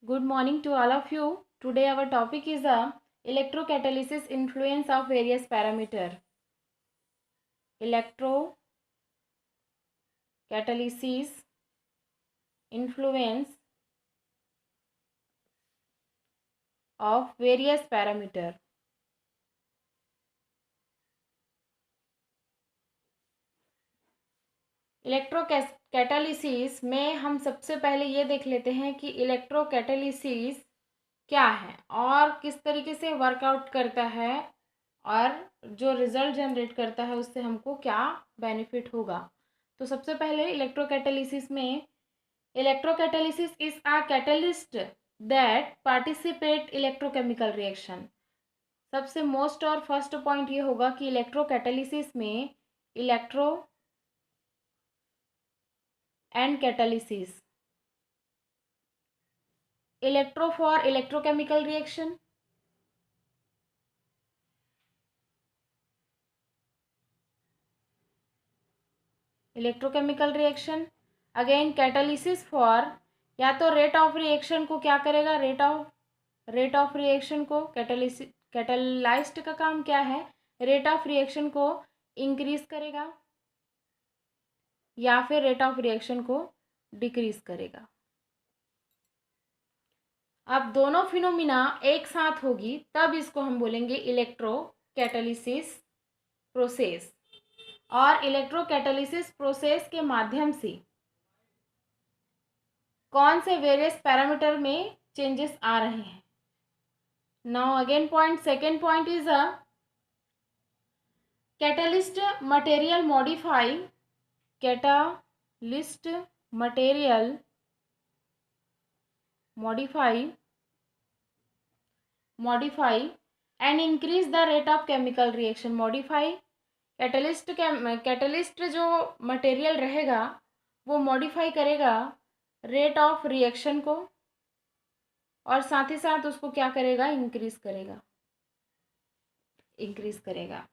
Good morning to all of you. Today our topic is electrocatalysis influence of various parameter. Electrocatalysis influence of various parameter. इलेक्ट्रोकैटालिसिस में हम सबसे पहले ये देख लेते हैं कि इलेक्ट्रोकैटालिसिस क्या है और किस तरीके से वर्कआउट करता है और जो रिजल्ट जनरेट करता है उससे हमको क्या बेनिफिट होगा। तो सबसे पहले इलेक्ट्रोकैटालिसिस में electrocatalysis is a catalyst that participate electrochemical reaction. सबसे मोस्ट और फर्स्ट पॉइंट ये होगा कि इलेक्ट्रोकैटालिसिस में electro and catalysis, electro for electrochemical reaction, electrochemical reaction, again catalysis for या तो रेट ऑफ रिएक्शन को क्या करेगा, रेट ऑफ रिएक्शन को कैटालाइज्ड का काम क्या है, रेट ऑफ रिएक्शन को इंक्रीज करेगा या फिर रेट ऑफ रिएक्शन को डिक्रीज करेगा। अब दोनों फिनोमिना एक साथ होगी तब इसको हम बोलेंगे इलेक्ट्रो कैटालिसिस प्रोसेस। और इलेक्ट्रोकैटालिसिस प्रोसेस के माध्यम से कौन से वेरियस पैरामीटर में चेंजेस आ रहे हैं। Now again point, second point is a catalyst material modify, catalyst material modify and increase the rate of chemical reaction. Modify catalyst जो मटेरियल रहेगा वो मॉडिफाई करेगा रेट ऑफ रिएक्शन को और साथ ही साथ उसको क्या करेगा, इंक्रीज करेगा।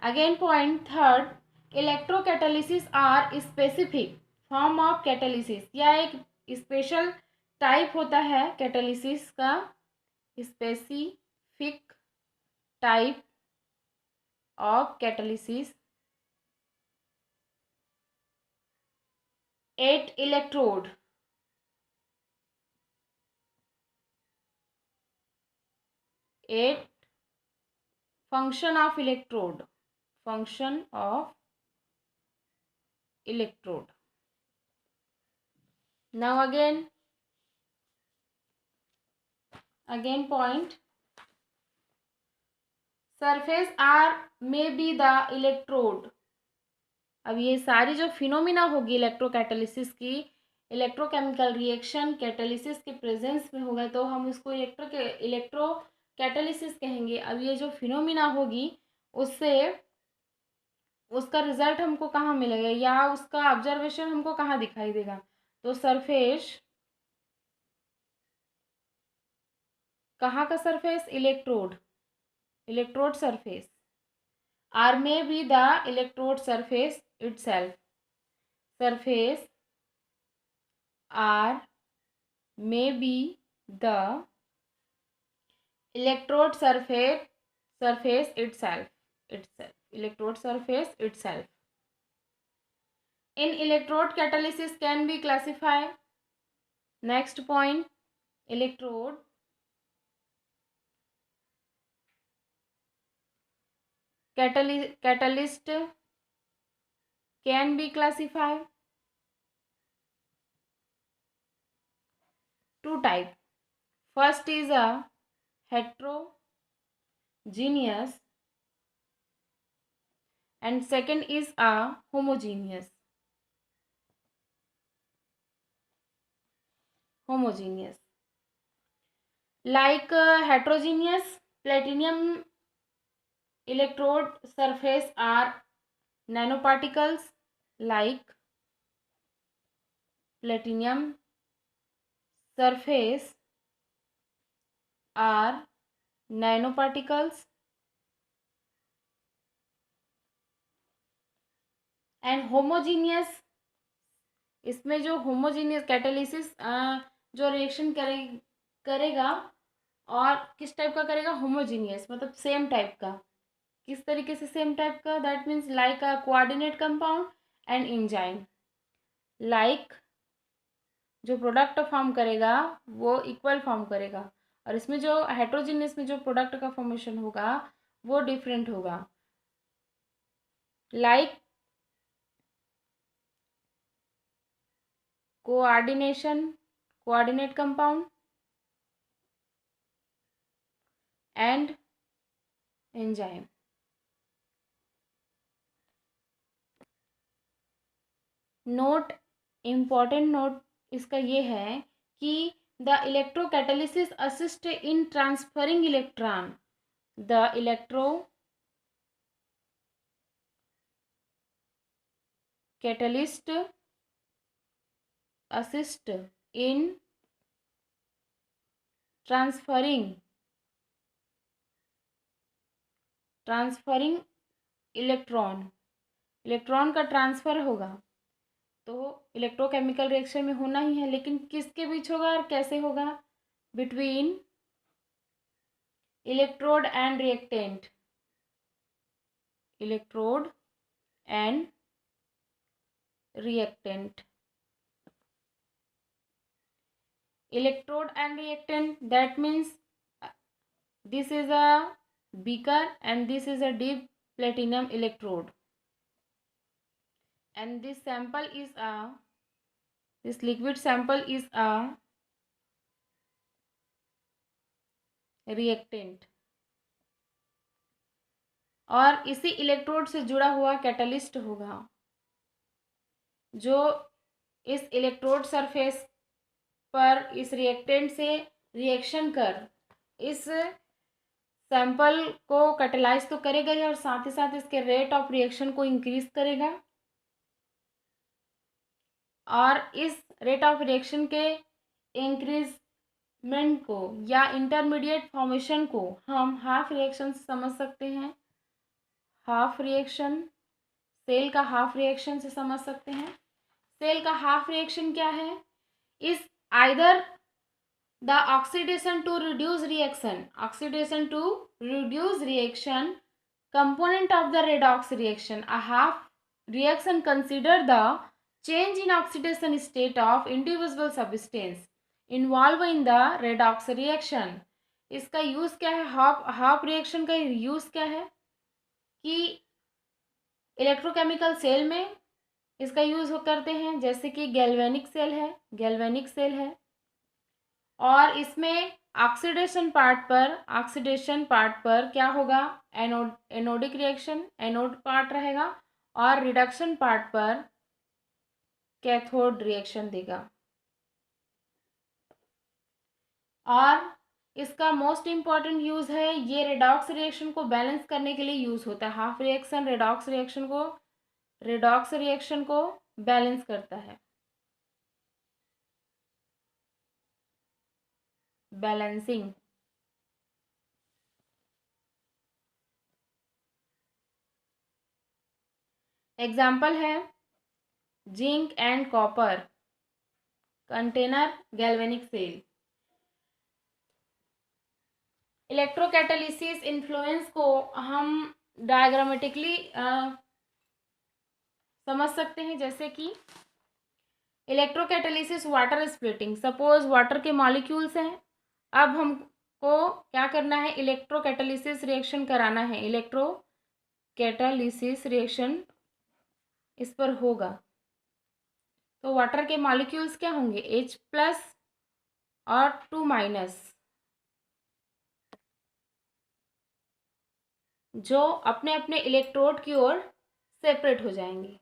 Again point third, electrocatalysis are specific form of catalysis, या एक स्पेशल टाइप होता है कैटालिसिस का, specific type of catalysis at electrode. At function of electrode. Now again point, surface R may be the electrode। अब ये सारी जो phenomena होगी इलेक्ट्रोकैटालिसिस की, इलेक्ट्रोकेमिकल रिएक्शन कैटालिसिस के प्रेजेंस में होगा तो हम उसको इलेक्ट्रोकैटालिसिस कहेंगे। अब ये जो फिनोमिना होगी उससे उसका रिजल्ट हमको कहाँ मिलेगा या उसका ऑब्जर्वेशन हमको कहाँ दिखाई देगा, तो सरफेस, कहाँ का surface, electrode surface. Are may be the electrode surface itself, surface are may be the electrode surface itself, electrode surface itself. In electrode catalysis can be classified. Next point, electrode catalyst can be classified two type. First is a heterogeneous and second is a homogeneous. Like heterogeneous, platinum electrode surface are nanoparticles, like platinum surface are nanoparticles and homogeneous, इसमें जो homogeneous catalysis जो reaction करेगा और किस type का करेगा, homogeneous, मतलब same type का। किस तरीके से सेम टाइप का, that means like a coordinate compound and enzyme. Like जो प्रोडक्ट फॉर्म करेगा वो इक्वल फॉर्म करेगा, और इसमें जो हेट्रोजीनियस में जो प्रोडक्ट का फॉर्मेशन होगा वो डिफरेंट होगा। Like coordinate compound and enzyme. Note, important note इसका ये है कि the electrocatalysis assist in transferring electron. The electrocatalyst assist in transferring electron का ट्रांसफर होगा तो इलेक्ट्रोकेमिकल रिएक्शन में होना ही है, लेकिन किसके बीच होगा और कैसे होगा, between electrode and reactant. Electrode and reactant, electrode and reactant, that means this is a beaker and this is a deep platinum electrode, and this liquid sample is a reactant, और इसी इलेक्ट्रोड से जुड़ा हुआ catalyst होगा जो इस electrode surface पर इस रिएक्टेंट से रिएक्शन कर इस सैंपल को कैटेलाइज तो करेगा ही, और साथ ही साथ इसके रेट ऑफ रिएक्शन को इंक्रीज करेगा, और इस रेट ऑफ रिएक्शन के इंक्रीजमेंट को या इंटरमीडिएट फॉर्मेशन को हम हाफ रिएक्शन से समझ सकते हैं। हाफ रिएक्शन, सेल का हाफ रिएक्शन से समझ सकते हैं। सेल का हाफ रिएक्शन क्या है, इस either the oxidation to reduce reaction component of the redox reaction. A half reaction consider the change in oxidation state of individual substance involved in the redox reaction. इसका use क्या है, half reaction का use क्या है कि electrochemical cell में इसका use करते हैं, जैसे कि गैल्वेनिक सेल है, और इसमें ऑक्सीडेशन पार्ट पर क्या होगा, एनोडिक रिएक्शन, एनोड पार्ट रहेगा, और रिडक्शन पार्ट पर कैथोड रिएक्शन देगा। और इसका मोस्ट इम्पॉर्टेंट यूज है, ये रेडॉक्स रिएक्शन को बैलेंस करने के लिए यूज होता है। हाफ रिएक्शन रेडॉक्स रिएक्शन को बैलेंस करता है। बैलेंसिंग, एग्जाम्पल है zinc and copper container galvanic cell. Electrocatalysis influence को हम डायग्रामेटिकली समझ सकते हैं, जैसे कि electrocatalysis water splitting. Suppose water के मॉलिक्यूल्स हैं, अब हमको क्या करना है, इलेक्ट्रोकैटालिसिस रिएक्शन कराना है। इलेक्ट्रोकैटालिसिस रिएक्शन इस पर होगा तो वाटर के मॉलिक्यूल्स क्या होंगे, H+ और 2-, जो अपने अपने इलेक्ट्रोड की ओर सेपरेट हो जाएंगे।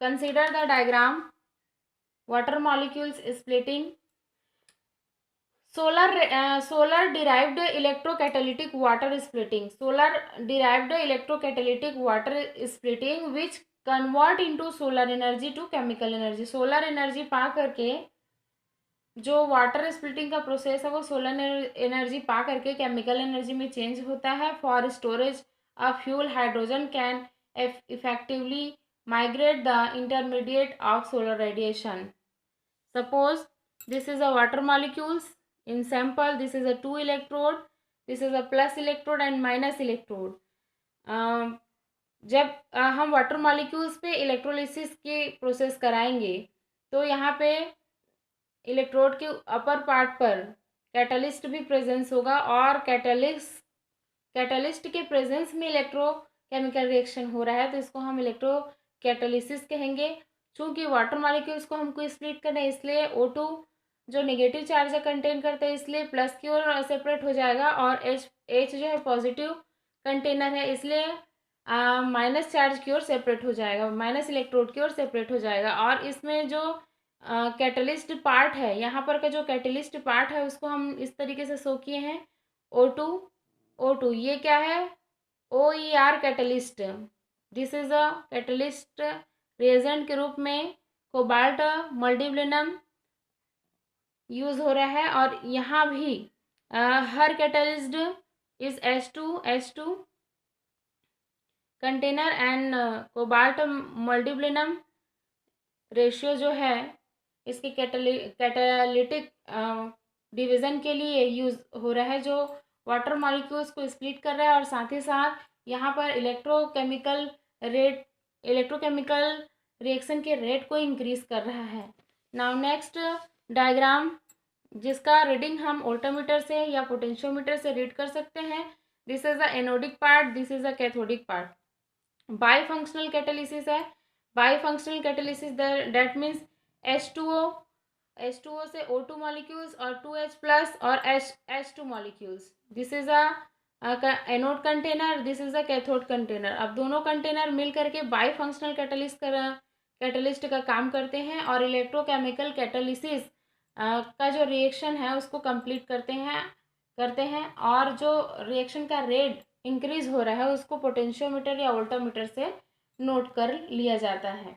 Consider the diagram, water molecules splitting, solar derived electrocatalytic water splitting which convert into solar energy to chemical energy. Solar energy पा करके जो वाटर स्प्लिटिंग का प्रोसेस है वो सोलर एनर्जी पा करके केमिकल एनर्जी में चेंज होता है। For storage of fuel, hydrogen can effectively migrate the intermediate of solar radiation. Suppose this is a water molecules. In sample, this is a 2 electrode, this is a plus electrode and minus electrode. जब हम water molecules पे electrolysis की process कराएंगे तो यहाँ पे electrode के upper part पर कैटलिस्ट भी प्रेजेंस होगा और कैटलिस्ट के प्रेजेंस में इलेक्ट्रोकेमिकल रिएक्शन हो रहा है तो इसको हम इलेक्ट्रो कैटलिसिस कहेंगे। चूँकि वाटर मॉलिक्यूल्स को हमको स्प्लिट करना है इसलिए O2 जो नेगेटिव चार्ज कंटेन करता है इसलिए प्लस की ओर सेपरेट हो जाएगा और H जो है पॉजिटिव कंटेनर है इसलिए माइनस चार्ज की ओर सेपरेट हो जाएगा, माइनस इलेक्ट्रोड की ओर सेपरेट हो जाएगा। और इसमें जो कैटलिस्ट पार्ट है, यहाँ पर का जो कैटलिस्ट पार्ट है उसको हम इस तरीके से शो किए हैं O2 ये क्या है OER catalyst. This is a catalyst reagent के रूप में कोबाल्ट मल्टीप्लिनम यूज हो रहा है और यहाँ भी हर catalyst is H2 container and cobalt molybdenum ratio जो है इसके कैटालिटिक डिवीज़न के लिए यूज़ हो रहा है जो वाटर मॉलिक्यूल्स को स्प्लिट कर रहा है और साथ ही साथ यहाँ पर इलेक्ट्रोकेमिकल रिएक्शन के रेट को इंक्रीज कर रहा है। नाउ नेक्स्ट डायग्राम जिसका रीडिंग हम वोल्टमीटर से या पोटेंशियोमीटर से रीड कर सकते हैं। This is the anodic part, this is the cathodic part. Bifunctional catalysis है। Bifunctional catalysis that means H2O से O2 मॉलिक्यूल्स और 2H प्लस और H2 molecules. This is a anode container, this is a cathode container. अब दोनों container मिल करके बाईफंक्शनल catalyst का काम करते हैं और इलेक्ट्रोकेमिकल कैटालिसिस का जो रिएक्शन है उसको कंप्लीट करते हैं और जो रिएक्शन का रेट इंक्रीज हो रहा है उसको पोटेंशियोमीटर या वोल्टामीटर से नोट कर लिया जाता है।